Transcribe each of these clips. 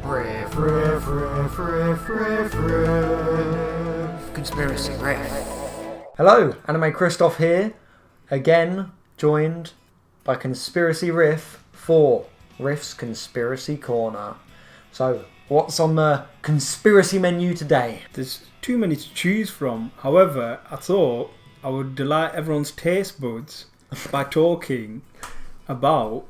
Riff, riff, riff, riff, riff, riff. Conspiracy Rif. Hello, Anime Christoph here, again joined by Conspiracy Rif for Rif's Conspiracy Corner. So, what's on the conspiracy menu today? There's too many to choose from. However, I thought I would delight everyone's taste buds by talking about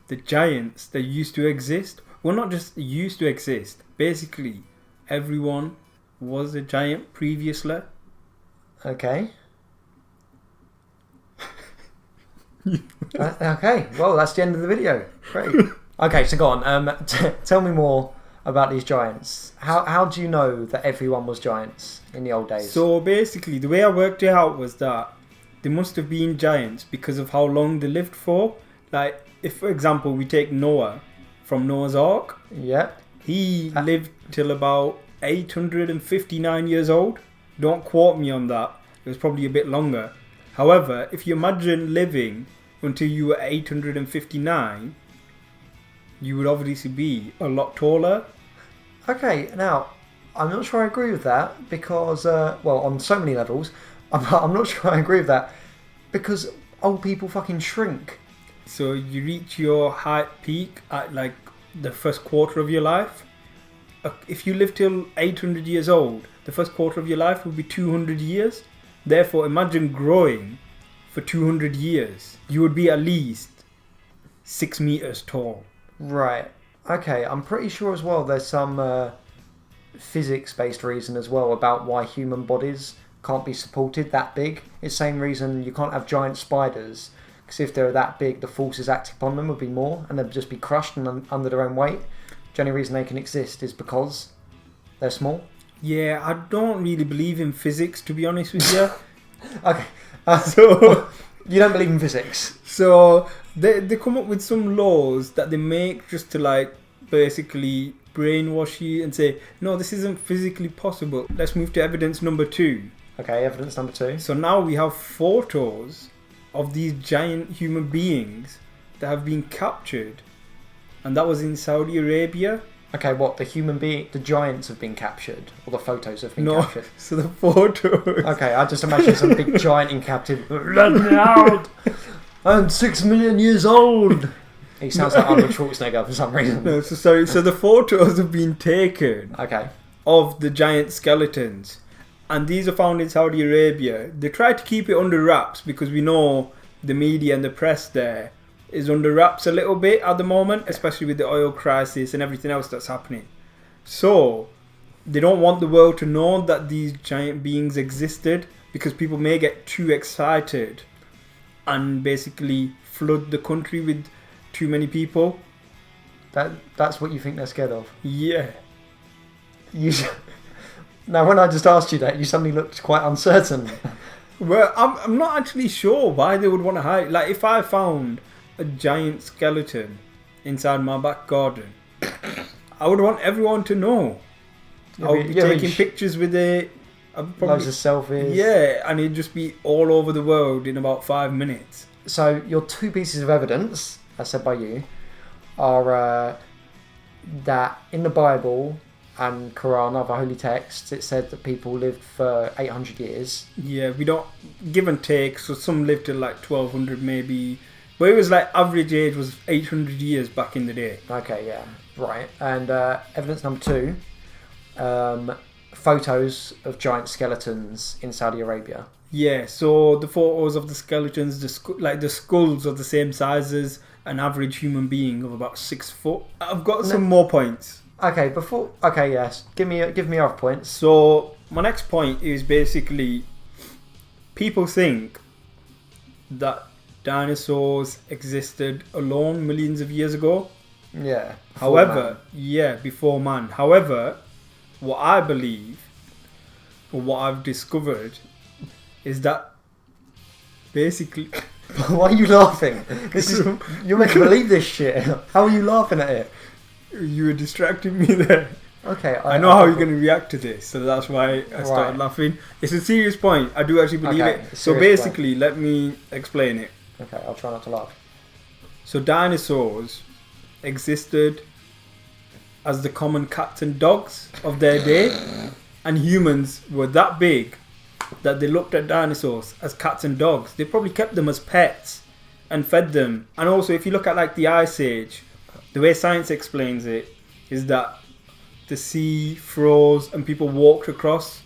the giants that used to exist. Well, not just used to exist. Basically, everyone was a giant previously. Okay. Okay, well, that's the end of the video. Great. Okay, so go on. Tell me more about these giants. How do you know that everyone was giants in the old days? So basically, the way I worked it out was that they must have been giants because of how long they lived for. Like, if, for example, we take Noah from Noah's Ark. Yeah. He lived till about 859 years old. Don't quote me on that. It was probably a bit longer. However, if you imagine living until you were 859, you would obviously be a lot taller. Okay, now, I'm not sure I agree with that because, well, on so many levels, I'm not sure I agree with that because old people fucking shrink. So you reach your height peak at like the first quarter of your life. If you live till 800 years old, the first quarter of your life will be 200 years. Therefore, imagine growing for 200 years. You would be at least 6 meters tall. Right. Okay, I'm pretty sure as well there's some physics-based reason as well about why human bodies can't be supported that big. It's the same reason you can't have giant spiders. Because if they're that big, the forces acting upon them would be more, and they'd just be crushed and under their own weight. The only reason they can exist is because they're small. Yeah, I don't really believe in physics, to be honest with you. Okay, So you don't believe in physics? So they come up with some laws that they make just to like basically brainwash you and say, no, this isn't physically possible. Let's move to evidence number 2. Okay, evidence number 2. So now we have photos of these giant human beings that have been captured, and that was in Saudi Arabia. Okay, what, the giants have been captured, or the photos have been captured? So the photos. Okay, I just imagine some big giant in captivity. Let me out! I'm 6 million years old! He sounds like Arnold Schwarzenegger for some reason. No, so sorry. So the photos have been taken Okay. of the giant skeletons, and these are found in Saudi Arabia. They try to keep it under wraps because we know the media and the press there is under wraps a little bit at the moment, especially with the oil crisis and everything else that's happening. So they don't want the world to know that these giant beings existed because people may get too excited and basically flood the country with too many people. That's what you think they're scared of? Yeah. Now, when I just asked you that, you suddenly looked quite uncertain. Well, I'm not actually sure why they would want to hide. Like, if I found a giant skeleton inside my back garden, I would want everyone to know. I would be taking pictures with it. Loads of selfies. Yeah, and it'd just be all over the world in about 5 minutes. So, your 2 pieces of evidence, as said by you, are that in the Bible and Quran, other holy texts, it said that people lived for 800 years. Yeah, we don't give and take. So some lived till like 1200 maybe, but it was like average age was 800 years back in the day. Okay, yeah, right. And evidence number 2, photos of giant skeletons in Saudi Arabia. Yeah, so the photos of the skeletons, the skulls are the same size as an average human being of about 6 foot. I've got some more points. Okay, yes. Give me other points. So my next point is basically people think that dinosaurs existed alone millions of years ago. Yeah. Before man. However, what I believe, or what I've discovered, is that basically... Why are you laughing? You're making me believe this shit. How are you laughing at it? You were distracting me there. Okay. I know how you're going to react to this, so that's why I started laughing. It's a serious point. I do actually believe it. So basically, let me explain it. Okay, I'll try not to laugh. So dinosaurs existed as the common cats and dogs of their day, and humans were that big that they looked at dinosaurs as cats and dogs. They probably kept them as pets and fed them. And also, if you look at like the Ice Age, the way science explains it is that the sea froze and people walked across.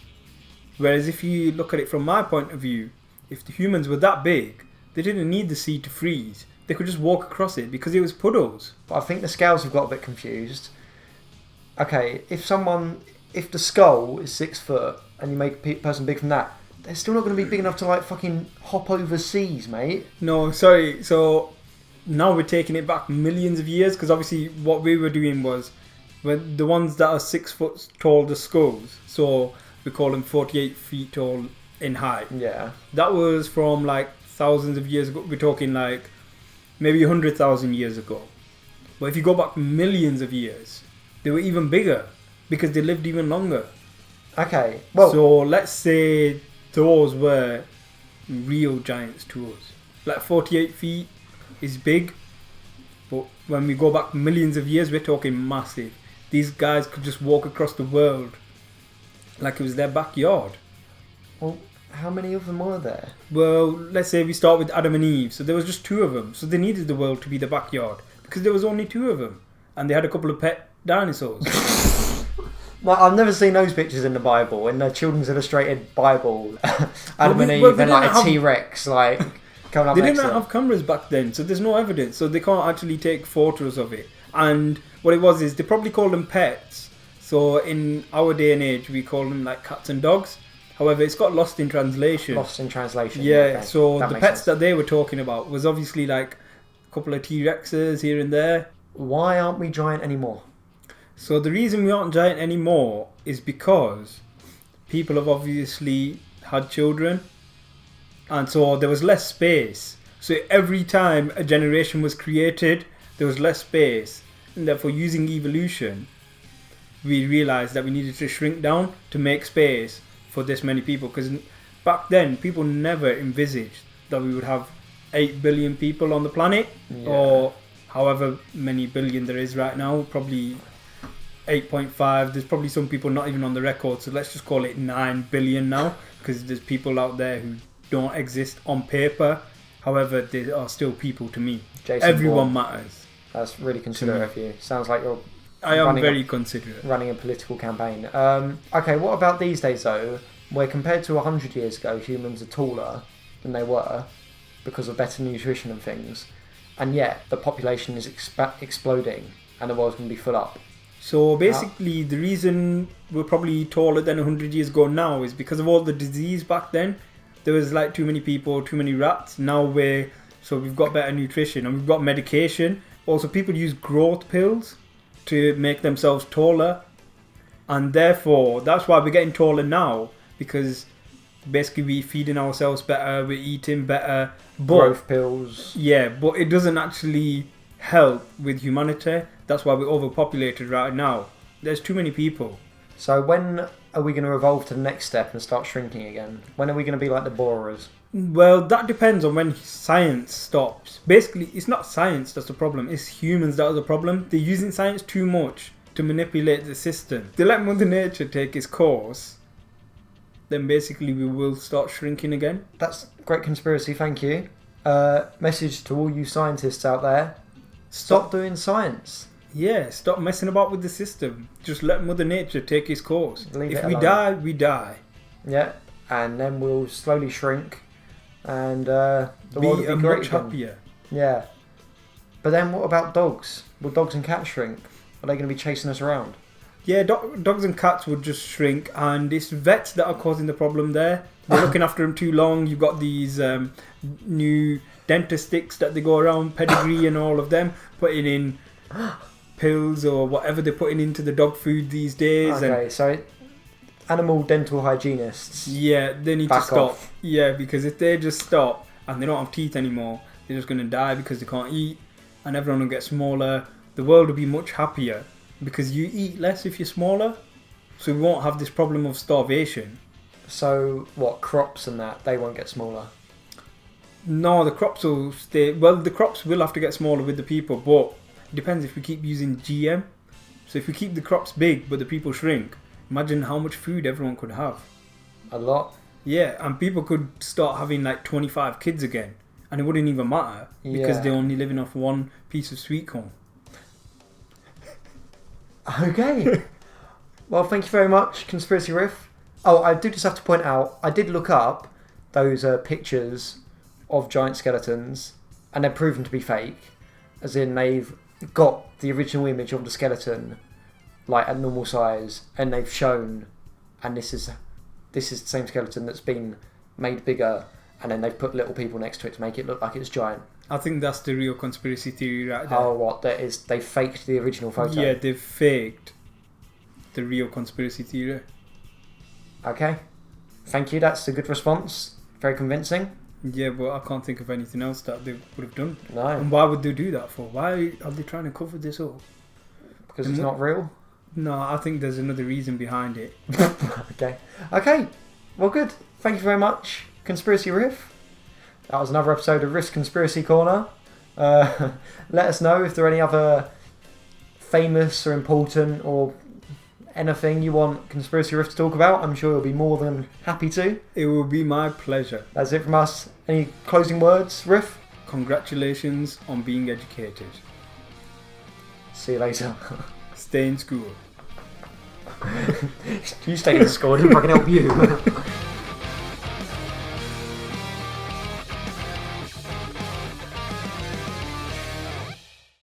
Whereas if you look at it from my point of view, if the humans were that big, they didn't need the sea to freeze. They could just walk across it because it was puddles. But I think the scales have got a bit confused. Okay, if the skull is 6 foot and you make a person big from that, they're still not going to be big enough to like fucking hop over seas, mate. No, sorry. So now we're taking it back millions of years, because obviously what we were doing was when the ones that are 6 foot tall, the skulls. So we call them 48 feet tall in height. Yeah. That was from like thousands of years ago. We're talking like maybe 100,000 years ago. But if you go back millions of years, they were even bigger because they lived even longer. Okay. Well, so let's say those were real giants to us. Like 48 feet is big, but when we go back millions of years, we're talking massive. These guys could just walk across the world like it was their backyard. Well, how many of them were there? Well, let's say we start with Adam and Eve. So there was just 2 of them. So they needed the world to be the backyard because there was only 2 of them. And they had a couple of pet dinosaurs. Well, I've never seen those pictures in the Bible, in the Children's Illustrated Bible. Adam and Eve and like a T-Rex, like coming up They next didn't to them. have cameras back then, so there's no evidence. So they can't actually take photos of it. And what it was is they probably called them pets. So in our day and age, we call them like cats and dogs. However, it's got lost in translation. Lost in translation. Yeah, okay. so That the makes pets sense. that they were talking about was obviously like a couple of T-Rexes here and there. Why aren't we giant anymore? So the reason we aren't giant anymore is because people have obviously had children, and so there was less space. So every time a generation was created, there was less space, and therefore using evolution, we realized that we needed to shrink down to make space for this many people. Because back then, people never envisaged that we would have 8 billion people on the planet, or however many billion there is right now, probably 8.5. There's probably some people not even on the record, so let's just call it 9 billion now, because there's people out there who don't exist on paper. However, they are still people to me. Jason Everyone Bourne. matters. That's really considerate of you. Sounds like you're I am running very considerate. running a political campaign. Okay, what about these days though, where compared to 100 years ago, humans are taller than they were because of better nutrition and things, and yet the population is exploding and the world's going to be full up. So basically, the reason we're probably taller than 100 years ago now is because of all the disease back then. There was like too many people, too many rats. Now we've got better nutrition and we've got medication. Also, people use growth pills to make themselves taller, and therefore that's why we're getting taller now, because basically we're feeding ourselves better, we're eating better. Growth pills. Yeah, but it doesn't actually help with humanity. That's why we're overpopulated right now. There's too many people. So when are we going to evolve to the next step and start shrinking again? When are we going to be like the borers? Well, that depends on when science stops. Basically, it's not science that's the problem. It's humans that are the problem. They're using science too much to manipulate the system. They let Mother Nature take its course. Then basically we will start shrinking again. That's great conspiracy, thank you. Message to all you scientists out there. Stop doing science. Yeah, stop messing about with the system. Just let Mother Nature take its course. Leave If it we alone. die, we die. Yeah, and then we'll slowly shrink and the world will be great much again. happier. Yeah. But then what about dogs? Will dogs and cats shrink? Are they going to be chasing us around? Yeah, dogs and cats would just shrink, and it's vets that are causing the problem there. They're looking after them too long. You've got these new dentist sticks that they go around, pedigree and all of them, putting in pills or whatever they're putting into the dog food these days. Okay, so animal dental hygienists. Yeah, they need to Back stop. off. Yeah, because if they just stop and they don't have teeth anymore, they're just going to die because they can't eat, and everyone will get smaller. The world will be much happier because you eat less if you're smaller, so we won't have this problem of starvation. So what, crops and that, they won't get smaller? No, the crops will stay. Well, the crops will have to get smaller with the people, but it depends if we keep using GM. So if we keep the crops big but the people shrink, imagine how much food everyone could have. A lot. Yeah, and people could start having like 25 kids again, and it wouldn't even matter because Yeah. they're only living off one piece of sweet corn. Okay. Well, thank you very much, Conspiracy Rif. Oh, I do just have to point out, I did look up those pictures of giant skeletons, and they're proven to be fake. As in, they've got the original image of the skeleton, like at normal size, and they've shown, and this is the same skeleton that's been made bigger, and then they've put little people next to it to make it look like it's giant. I think that's the real conspiracy theory right there. Oh, what? That is, they faked the original photo. Yeah, they've faked the real conspiracy theory. Okay. Thank you. That's a good response. Very convincing. Yeah, but I can't think of anything else that they would have done. No, And why would they do that for? Why are they trying to cover this up? because it's not real. No, I think there's another reason behind it. Okay. Okay. Well, good. Thank you very much, Conspiracy Riff. That was another episode of Riff's Conspiracy Corner. Let us know if there are any other famous or important or anything you want Conspiracy Riff to talk about. I'm sure you'll be more than happy to. It will be my pleasure. That's it from us. Any closing words, Riff? Congratulations on being educated. See you later. Stay in school. You stay in school, I didn't fucking help you.